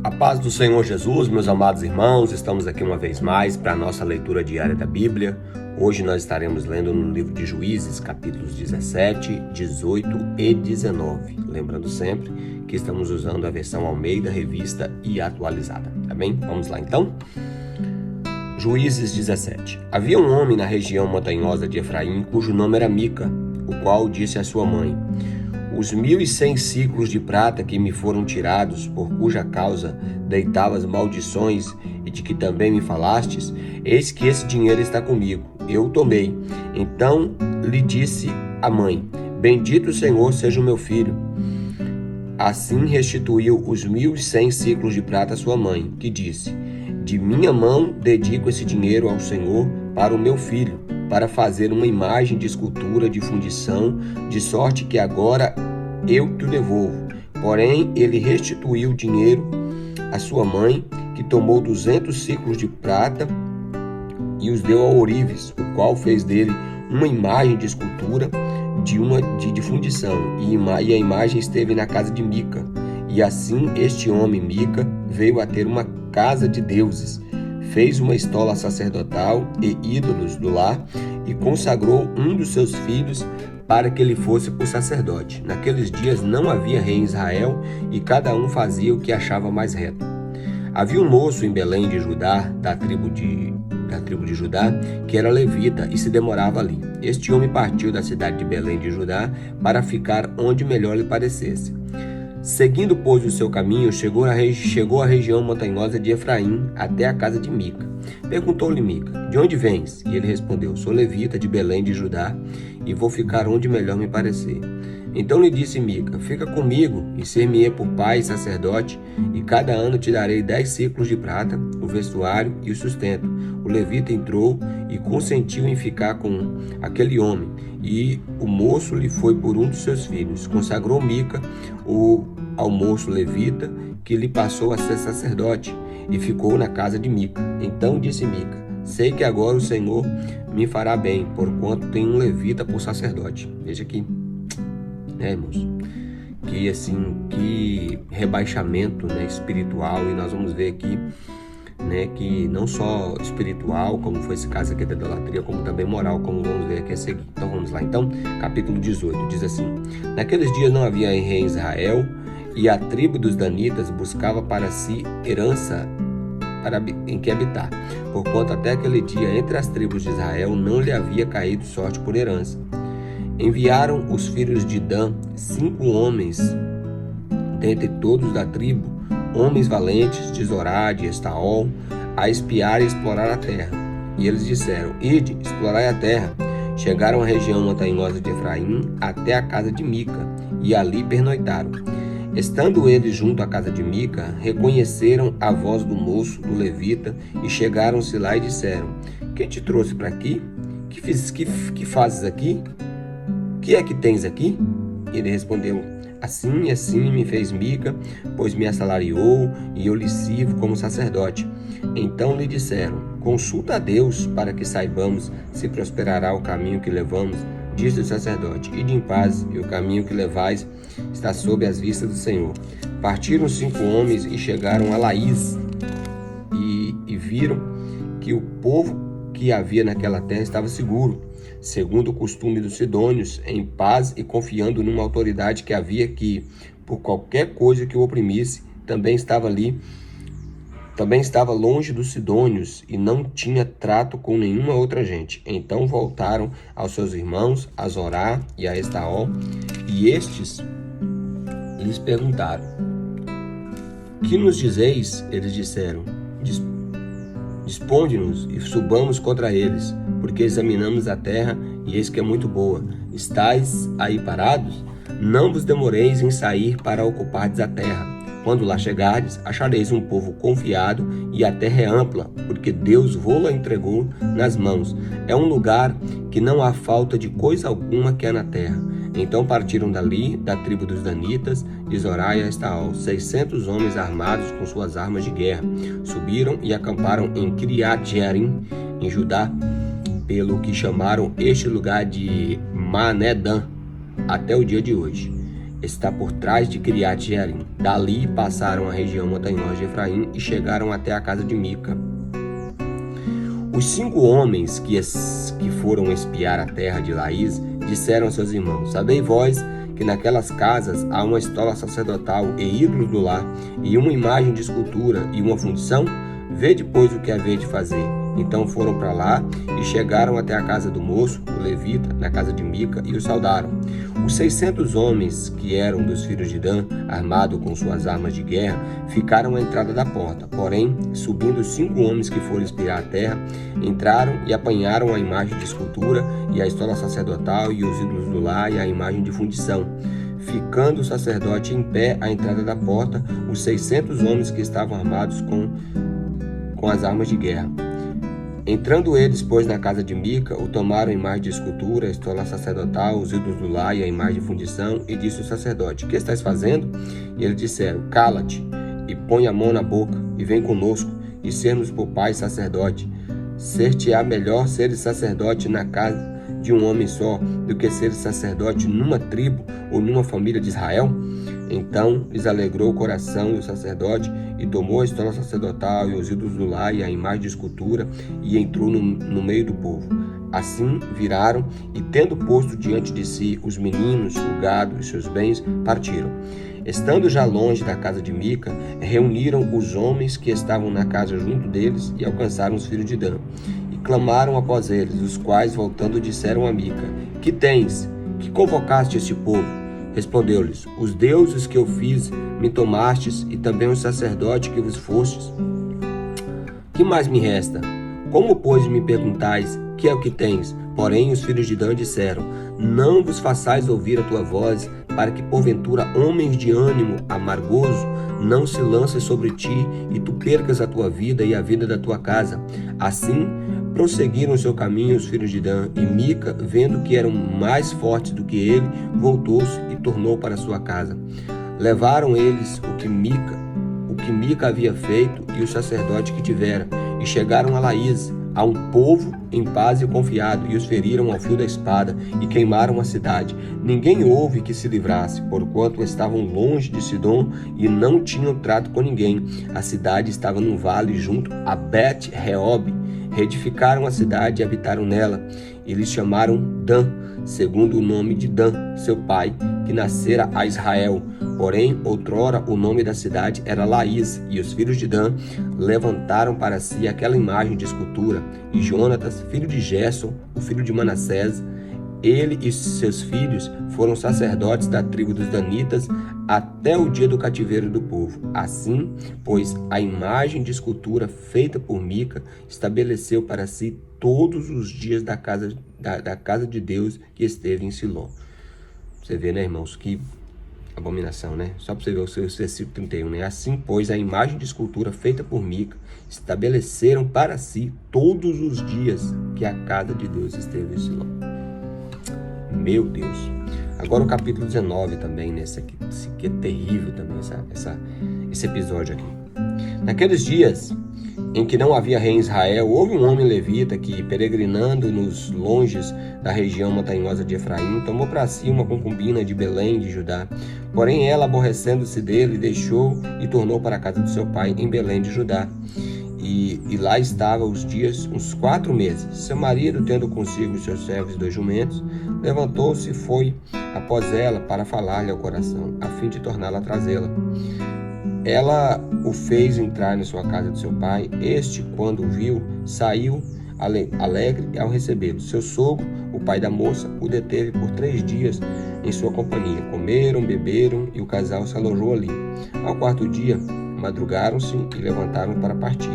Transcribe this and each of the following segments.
A paz do Senhor Jesus, meus amados irmãos, estamos aqui uma vez mais para a nossa leitura diária da Bíblia. Hoje nós estaremos lendo no livro de Juízes, capítulos 17, 18 e 19. Lembrando sempre que estamos usando a versão Almeida, revista e atualizada, tá bem? Vamos lá então? Juízes 17. Havia um homem na região montanhosa de Efraim, cujo nome era Mica, o qual disse à sua mãe: os 1.100 ciclos de prata que me foram tirados, por cuja causa deitavas maldições e de que também me falastes, eis que esse dinheiro está comigo, eu o tomei. Então lhe disse a mãe: bendito o Senhor seja o meu filho. Assim restituiu os 1.100 ciclos de prata à sua mãe, que disse: de minha mão dedico esse dinheiro ao Senhor para o meu filho, para fazer uma imagem de escultura de fundição, de sorte que agora eu te o devolvo. Porém, ele restituiu o dinheiro à sua mãe, que tomou 200 ciclos de prata e os deu ao ourives, o qual fez dele uma imagem de escultura de fundição, e a imagem esteve na casa de Mica. E assim este homem Mica veio a ter uma casa de deuses, fez uma estola sacerdotal e ídolos do lar, e consagrou um dos seus filhos para que ele fosse por sacerdote. Naqueles dias não havia rei em Israel, e cada um fazia o que achava mais reto. Havia um moço em Belém de Judá, da tribo de Judá, que era levita e se demorava ali. Este homem partiu da cidade de Belém de Judá para ficar onde melhor lhe parecesse. Seguindo, pois, o seu caminho, chegou à região montanhosa de Efraim, até a casa de Mica. Perguntou-lhe Mica: de onde vens? E ele respondeu: sou levita de Belém de Judá, e vou ficar onde melhor me parecer. Então lhe disse Mica: fica comigo, e ser-me-ei por pai e sacerdote, e cada ano te darei 10 ciclos de prata, o vestuário e o sustento. O levita entrou e consentiu em ficar com aquele homem, e o moço lhe foi por um dos seus filhos. Consagrou Mica ao moço levita, que lhe passou a ser sacerdote, e ficou na casa de Mica. Então disse Mica: sei que agora o Senhor me fará bem, porquanto tem um levita por sacerdote. Veja aqui, irmãos, que rebaixamento, espiritual. E nós vamos ver aqui, que não só espiritual, como foi esse caso aqui da idolatria, como também moral, como vamos ver aqui a seguir. Então vamos lá. Então, capítulo 18 diz assim: naqueles dias não havia rei em Israel, e a tribo dos danitas buscava para si herança em que habitar, porquanto até aquele dia entre as tribos de Israel não lhe havia caído sorte por herança. Enviaram os filhos de Dan 5 homens dentre todos da tribo, homens valentes de Zorá, de Estaol, a espiar e explorar a terra. E eles disseram: ide, explorai a terra. Chegaram à região montanhosa de Efraim, até a casa de Mica, e ali pernoitaram. Estando eles junto à casa de Mica, reconheceram a voz do moço, do levita, e chegaram-se lá e disseram: quem te trouxe para aqui? Que fazes aqui? Que é que tens aqui? E ele respondeu: assim e assim me fez Mica, pois me assalariou, e eu lhe sirvo como sacerdote. Então lhe disseram: consulta a Deus, para que saibamos se prosperará o caminho que levamos. Disse o sacerdote: ide em paz, e o caminho que levais está sob as vistas do Senhor. Partiram 5 homens e chegaram a Laís, e viram que o povo que havia naquela terra estava seguro, segundo o costume dos sidônios, em paz e confiando numa autoridade que havia, que, por qualquer coisa que o oprimisse, também estava longe dos sidônios, e não tinha trato com nenhuma outra gente. Então voltaram aos seus irmãos, a Zorá e a Estaol, e estes lhes perguntaram: que nos dizeis? Eles disseram: responde-nos e subamos contra eles, porque examinamos a terra, e eis que é muito boa. Estais aí parados? Não vos demoreis em sair para ocupardes a terra. Quando lá chegardes, achareis um povo confiado, e a terra é ampla, porque Deus vô-la entregou nas mãos. É um lugar que não há falta de coisa alguma que há na terra. Então partiram dali, da tribo dos danitas, de Zorá e Estaol, 600 homens armados com suas armas de guerra. Subiram e acamparam em Kiriat-Jearim, em Judá, pelo que chamaram este lugar de Manedã, até o dia de hoje. está por trás de Quiriate-Jearim. Dali passaram a região montanhosa de Efraim e chegaram até a casa de Mica. Os 5 homens que foram espiar a terra de Laís disseram a seus irmãos: Sabei vós que naquelas casas há uma estola sacerdotal e ídolos do lar, e uma imagem de escultura e uma fundição? Vede, pois, o que haveis de fazer. Então foram para lá e chegaram até a casa do moço, do levita, na casa de Mica, e o saudaram. Os 600 homens que eram dos filhos de Dan, armados com suas armas de guerra, ficaram à entrada da porta. Porém, subindo os 5 homens que foram espiar a terra, entraram e apanharam a imagem de escultura e a estola sacerdotal e os ídolos do lar e a imagem de fundição. Ficando o sacerdote em pé à entrada da porta, os 600 homens que estavam armados com as armas de guerra. Entrando eles, pois, na casa de Mica, o tomaram a imagem de escultura, a estola sacerdotal, os ídolos do lar e a imagem de fundição, e disse o sacerdote: Que estás fazendo? E eles disseram: Cala-te, e põe a mão na boca, e vem conosco, e ser-nos por pai sacerdote. Ser-te-á melhor seres sacerdote na casa de um homem só, do que seres sacerdote numa tribo ou numa família de Israel? Então lhes alegrou o coração do sacerdote, e tomou a estola sacerdotal e os ídolos do lar e a imagem de escultura, e entrou no meio do povo. Assim viraram, e tendo posto diante de si os meninos, o gado e seus bens, partiram. Estando já longe da casa de Mica, reuniram os homens que estavam na casa junto deles, e alcançaram os filhos de Dan. E clamaram após eles, os quais, voltando, disseram a Mica: Que tens? Que convocaste este povo? Respondeu-lhes: Os deuses que eu fiz me tomastes, e também o sacerdote que vos fostes. Que mais me resta? Como, pois, me perguntais: Que é o que tens? Porém os filhos de Dan disseram: Não vos façais ouvir a tua voz, para que porventura homens de ânimo amargoso não se lancem sobre ti, e tu percas a tua vida e a vida da tua casa. Assim prosseguiram o seu caminho os filhos de Dan, e Mica, vendo que eram mais fortes do que ele, voltou-se e tornou para sua casa. Levaram eles o que Mica havia feito e o sacerdote que tivera, e chegaram a Laís, a um povo em paz e confiado, e os feriram ao fio da espada, e queimaram a cidade. Ninguém houve que se livrasse, porquanto estavam longe de Sidom e não tinham trato com ninguém. A cidade estava num vale junto a Bet-Reob. Reedificaram a cidade e habitaram nela, e lhes chamaram Dan, segundo o nome de Dan, seu pai, que nascera a Israel. Porém, outrora o nome da cidade era Laís, e os filhos de Dan levantaram para si aquela imagem de escultura. E Jonatas, filho de Gerson, o filho de Manassés, ele e seus filhos foram sacerdotes da tribo dos Danitas até o dia do cativeiro do povo. Assim, pois, a imagem de escultura feita por Mica estabeleceu para si todos os dias da casa de Deus que esteve em Siló. Você vê, né, irmãos, que abominação, né? Só para você ver o versículo 31, né? Assim, pois, a imagem de escultura feita por Mica estabeleceram para si todos os dias que a casa de Deus esteve em Siló. Meu Deus. Agora o capítulo 19 também, né? Esse aqui é terrível também, esse episódio aqui. Naqueles dias em que não havia rei em Israel, houve um homem levita que, peregrinando nos longes da região montanhosa de Efraim, tomou para si uma concubina de Belém de Judá. Porém ela, aborrecendo-se dele, deixou e tornou para a casa de seu pai em Belém de Judá. E lá estava os dias, uns 4 meses. Seu marido, tendo consigo os seus servos e 2 jumentos, levantou-se e foi após ela para falar-lhe ao coração, a fim de torná-la a trazê-la. Ela o fez entrar na sua casa de seu pai. Este, quando o viu, saiu alegre ao recebê-lo. Seu sogro, o pai da moça, o deteve por 3 dias em sua companhia. Comeram, beberam, e o casal se alojou ali. Ao 4º dia, madrugaram-se e levantaram para partir.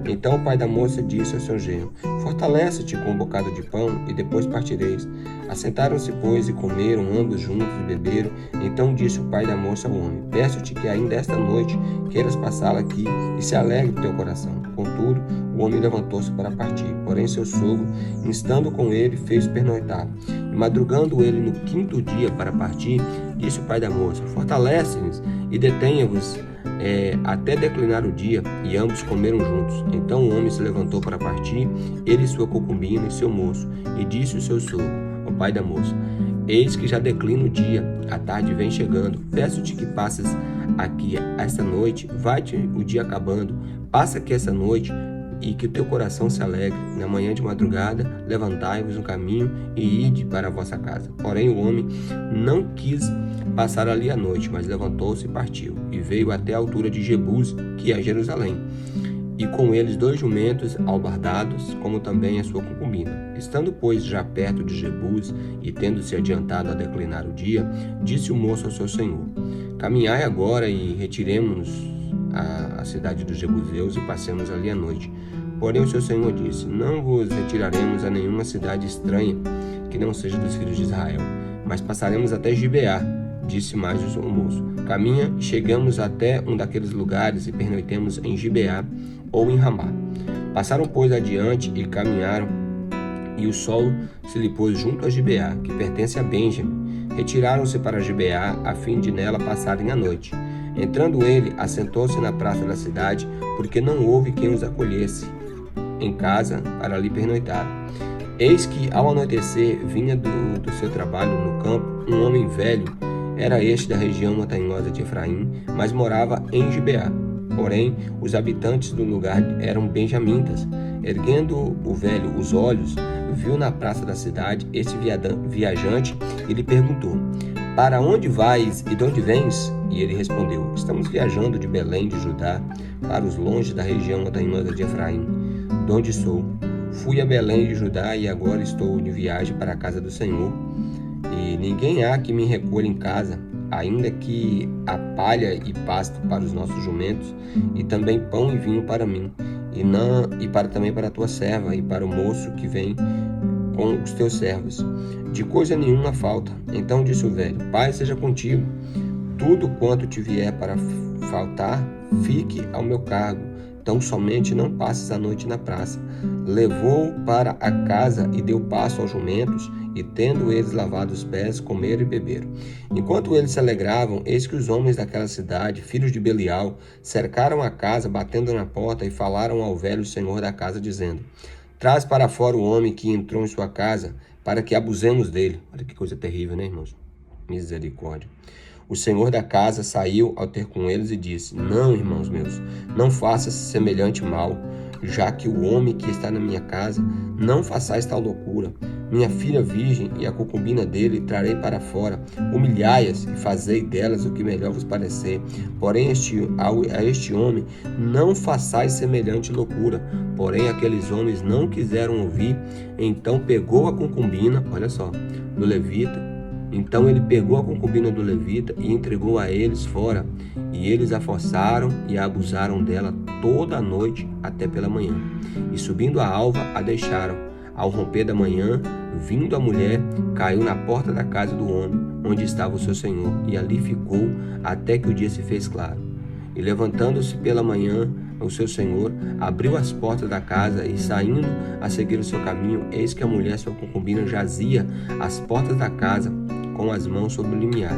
Então o pai da moça disse ao seu genro: Fortalece-te com um bocado de pão, e depois partireis. Assentaram-se, pois, e comeram ambos juntos e beberam. Então disse o pai da moça ao homem: Peço-te que ainda esta noite queiras passá-la aqui, e se alegre o teu coração. Contudo, o homem levantou-se para partir. Porém seu sogro, instando com ele, fez pernoitar. E madrugando ele no 5º dia para partir, disse o pai da moça: Fortalece-vos e detenha-vos até declinar o dia. E ambos comeram juntos. Então o homem se levantou para partir, ele e sua concubina e seu moço, e disse o seu sogro, o pai da moça: Eis que já declina o dia, a tarde vem chegando. Peço-te que passes aqui esta noite, vai-te o dia acabando. Passa aqui esta noite e que o teu coração se alegre. Na manhã de madrugada, levantai-vos no caminho e ide para a vossa casa. Porém o homem não quis passar ali a noite, mas levantou-se e partiu, e veio até a altura de Jebus, que é Jerusalém. E com eles 2 jumentos albardados, como também a sua concubina. Estando, pois, já perto de Jebus, e tendo-se adiantado a declinar o dia, disse o moço ao seu senhor: Caminhai agora e retiremo-nos à cidade dos Jebuseus e passemos ali a noite. Porém o seu senhor disse: Não vos retiraremos a nenhuma cidade estranha, que não seja dos filhos de Israel, mas passaremos até Gibeá. Disse mais o moço: Caminha, chegamos até um daqueles lugares e pernoitemos em Gibeá ou em Ramá. Passaram, pois, adiante e caminharam, e o sol se lhe pôs junto a Gibeá, que pertence a Benjamim. Retiraram-se para Gibeá, a fim de nela passarem a noite. Entrando ele, assentou-se na praça da cidade, porque não houve quem os acolhesse em casa para ali pernoitar. Eis que, ao anoitecer, vinha do seu trabalho no campo um homem velho. Era este da região montanhosa de Efraim, mas morava em Gibeá. Porém, os habitantes do lugar eram benjamitas. Erguendo o velho os olhos, viu na praça da cidade esse viajante e lhe perguntou: Para onde vais e de onde vens? E ele respondeu: Estamos viajando de Belém de Judá para os longes da região montanhosa de Efraim, de onde sou. Fui a Belém de Judá e agora estou de viagem para a casa do Senhor. E ninguém há que me recolha em casa, ainda que há palha e pasto para os nossos jumentos, e também pão e vinho para mim, também para a tua serva e para o moço que vem com os teus servos. De coisa nenhuma falta. Então disse o velho: Pai seja contigo. Tudo quanto te vier para faltar, fique ao meu cargo. Tão somente não passes a noite na praça. Levou-o para a casa e deu passo aos jumentos, e tendo eles lavado os pés, comeram e beberam. Enquanto eles se alegravam, eis que os homens daquela cidade, filhos de Belial, cercaram a casa, batendo na porta, e falaram ao velho senhor da casa, dizendo: Traz para fora o homem que entrou em sua casa, para que abusemos dele. Olha que coisa terrível, né, irmãos? Misericórdia. O senhor da casa saiu ao ter com eles e disse: Não, irmãos meus, não faças semelhante mal, já que o homem que está na minha casa, não façais tal loucura. Minha filha virgem e a concubina dele trarei para fora, humilhai-as e fazei delas o que melhor vos parecer. Porém a este homem não façais semelhante loucura. Porém aqueles homens não quiseram ouvir. Então pegou a concubina, olha só, do levita. Então ele pegou a concubina do levita e entregou a eles fora, e eles a forçaram e a abusaram dela toda a noite até pela manhã. E subindo a alva, a deixaram. Ao romper da manhã, vindo a mulher, caiu na porta da casa do homem, onde estava o seu senhor, e ali ficou até que o dia se fez claro. E levantando-se pela manhã, o seu senhor abriu as portas da casa e, saindo a seguir o seu caminho, eis que a mulher, sua concubina, jazia às portas da casa, com as mãos sobre o limiar.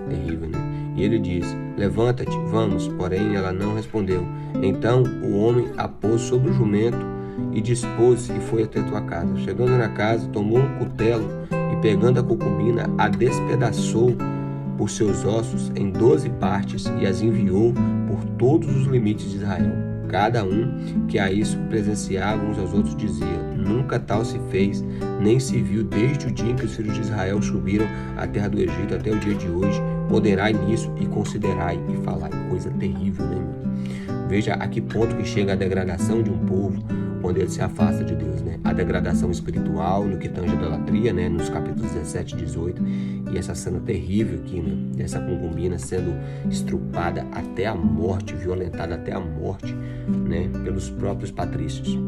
Terrível, né? E ele disse: Levanta-te, vamos. Porém ela não respondeu. Então o homem a pôs sobre o jumento e dispôs-se e foi até tua casa. Chegando na casa, tomou um cutelo e, pegando a concubina, a despedaçou por seus ossos em 12 partes e as enviou por todos os limites de Israel. Cada um que a isso presenciava uns aos outros dizia: Nunca tal se fez, nem se viu desde o dia em que os filhos de Israel subiram à terra do Egito até o dia de hoje. Ponderai nisso e considerai e falai. Coisa terrível, né, irmão? Veja a que ponto que chega a degradação de um povo quando ele se afasta de Deus, né? A degradação espiritual no que tange a idolatria, né? Nos capítulos 17 e 18. E essa cena terrível aqui, né? Dessa concubina sendo estrupada até a morte, violentada até a morte, né? Pelos próprios patrícios.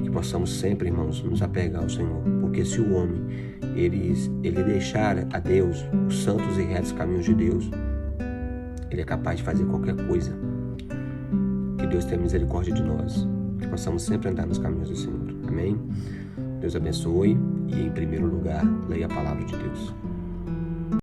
Que possamos sempre, irmãos, nos apegar ao Senhor. Porque se o homem, ele deixar a Deus, os santos e retos caminhos de Deus, ele é capaz de fazer qualquer coisa. Que Deus tenha misericórdia de nós. Que possamos sempre andar nos caminhos do Senhor. Amém? Deus abençoe e, em primeiro lugar, leia a palavra de Deus.